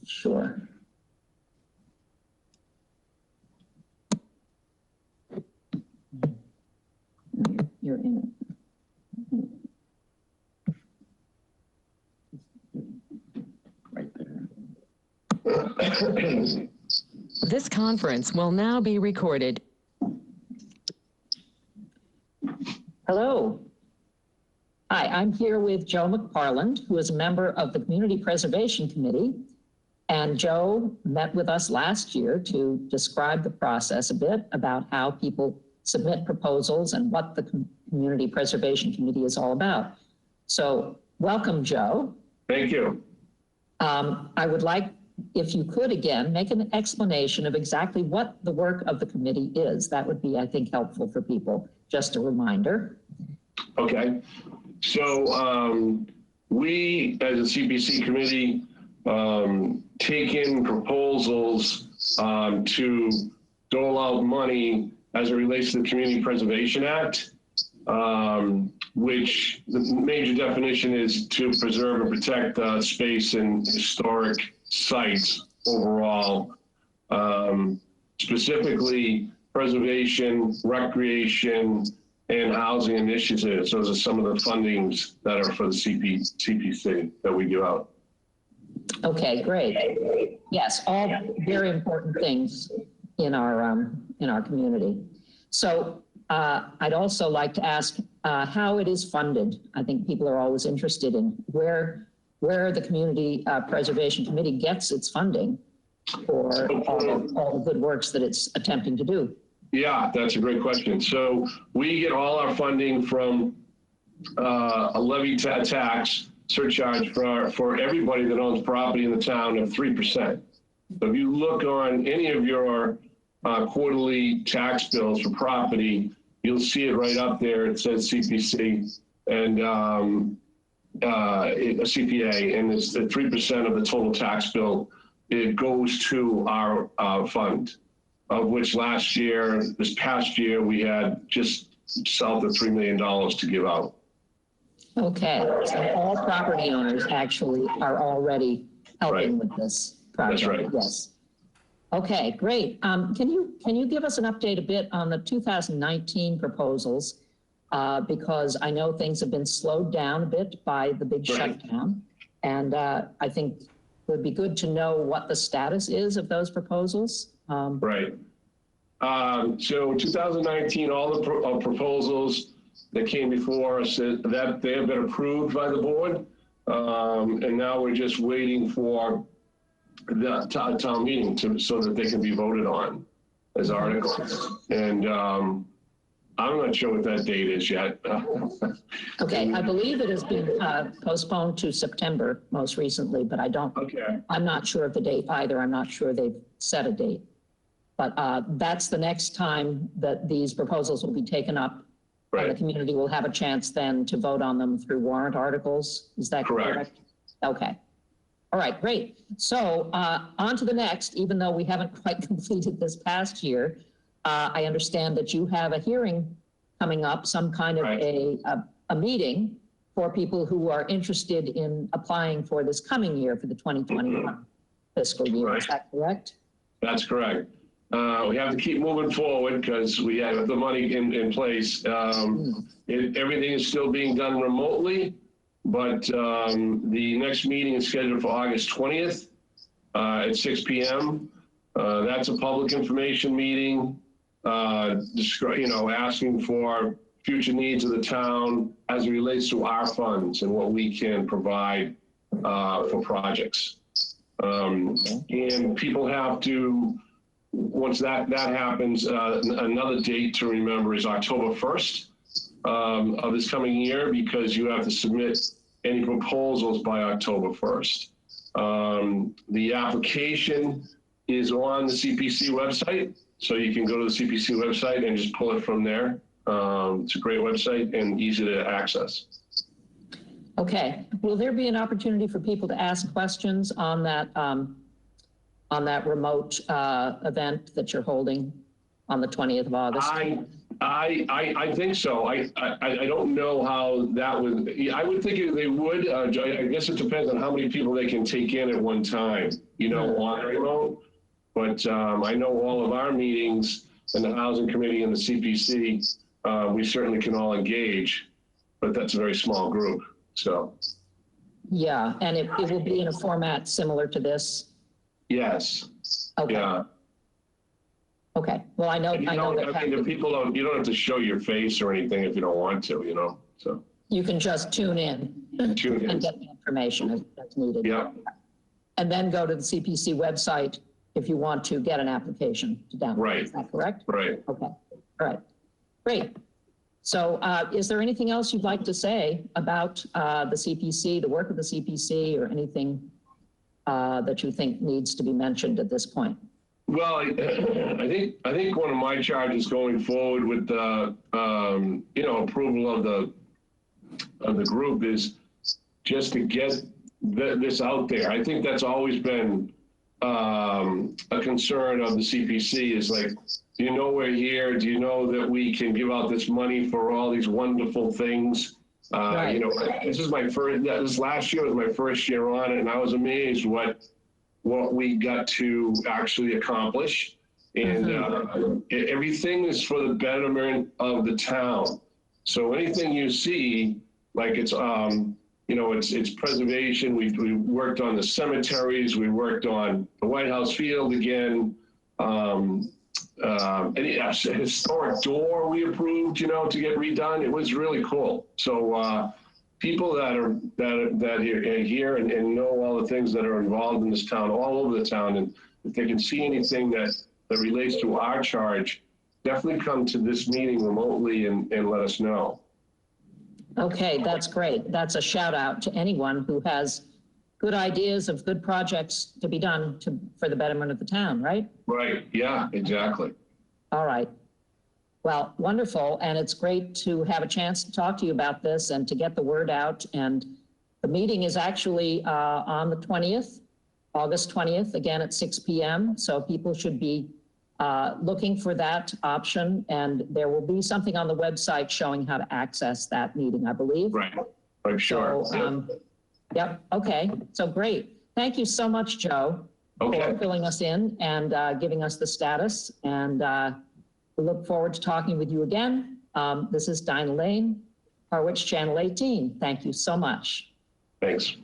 Sure. You're in it. Right there. This conference will now be recorded. Hello. Hi, I'm here with Joe McParland, who is a member of the Community Preservation Committee. And Joe met with us last year to describe the process a bit about how people submit proposals and what the Community Preservation Committee is all about. So welcome, Joe. Thank you. I would like, if you could again, make an explanation of exactly what the work of the committee is. That would be, I think, helpful for people. Just a reminder. Okay. So we, as a CPC committee, take in proposals to dole out money as it relates to the Community Preservation Act, which the major definition is to preserve and protect space and historic sites overall, specifically preservation, recreation, and housing initiatives. Those are some of the fundings that are for the CPC that we give out. Okay, great. Yes, all very important things in our community. So I'd also like to ask how it is funded. I think people are always interested in where the Community Preservation Committee gets its funding for all the good works that it's attempting to do. Yeah, that's a great question. So we get all our funding from a levy tax surcharge for everybody that owns property in the town of 3%. So if you look on any of your quarterly tax bills for property, you'll see it right up there. It says CPC and a CPA, and it's the 3% of the total tax bill. It goes to our fund, of which this past year, we had just south of $3 million to give out. Okay, so all property owners actually are already helping with this project. That's right. Yes. Okay, great. Can you give us an update a bit on the 2019 proposals? Because I know things have been slowed down a bit by the big shutdown. And I think it would be good to know what the status is of those proposals. Right. So 2019, all the proposals that came before us, that they have been approved by the board. And now we're just waiting for the town meeting so that they can be voted on as articles. And I'm not sure what that date is yet. Okay, I believe it has been postponed to September most recently, but I'm not sure of the date either. I'm not sure they've set a date. But that's the next time that these proposals will be taken up. Right. And the community will have a chance then to vote on them through warrant articles. Is that correct? Okay. All right, great. So on to the next, even though we haven't quite completed this past year, I understand that you have a hearing coming up, some kind of a meeting for people who are interested in applying for this coming year for the 2021 fiscal year. Right. Is that correct? That's correct. We have to keep moving forward because we have the money in place. Everything is still being done remotely, but the next meeting is scheduled for August 20th at 6 p.m. That's a public information meeting, asking for future needs of the town as it relates to our funds and what we can provide for projects. And people have to, once that happens, another date to remember is October 1st of this coming year, because you have to submit any proposals by October 1st. The application is on the CPC website, so you can go to the CPC website and just pull it from there. It's a great website and easy to access. Okay. Will there be an opportunity for people to ask questions on that remote event that you're holding on the 20th of August? I think so. I don't know how that would, I would think they would. I guess it depends on how many people they can take in at one time, you know, on remote. But I know all of our meetings and the Housing Committee and the CPC, we certainly can all engage, but that's a very small group, so. Yeah, and it will be in a format similar to this? Yes. Okay. Yeah. Okay, well, I know I mean, the people don't, you don't have to show your face or anything if you don't want to, you know, so. you can just tune in Tune in. and get the information as needed. Yeah. And then go to the CPC website if you want to get an application to download. Right. Is that correct? Right. Okay, all right, great. So is there anything else you'd like to say about the CPC, the work of the CPC, or anything that you think needs to be mentioned at this point? Well, I think one of my charges going forward with the you know, approval of the group is just to get this out there. I think that's always been a concern of the CPC is like, do you know we're here? Do you know that we can give out this money for all these wonderful things? Right. You know, this last year was my first year on it, and I was amazed what we got to actually accomplish. And everything is for the betterment of the town. So anything you see, like it's, you know, it's preservation. We worked on the cemeteries. We worked on the White House Field again. And a historic door we approved, you know, to get redone. It was really cool. So people that are here and know all the things that are involved in this town, all over the town, and if they can see anything that relates to our charge, definitely come to this meeting remotely and let us know. Okay, that's great. That's a shout out to anyone who has good ideas of good projects to be done for the betterment of the town, right? Right, yeah, exactly. All right. Well, wonderful. And it's great to have a chance to talk to you about this and to get the word out. And the meeting is actually on the 20th, August 20th, again at 6 p.m. So people should be looking for that option. And there will be something on the website showing how to access that meeting, I believe. Right, I'm sure. So, yep, okay, so great. Thank you so much, Joe, for filling us in and giving us the status. And we look forward to talking with you again. This is Dinah Lane, Harwich Channel 18. Thank you so much. Thanks.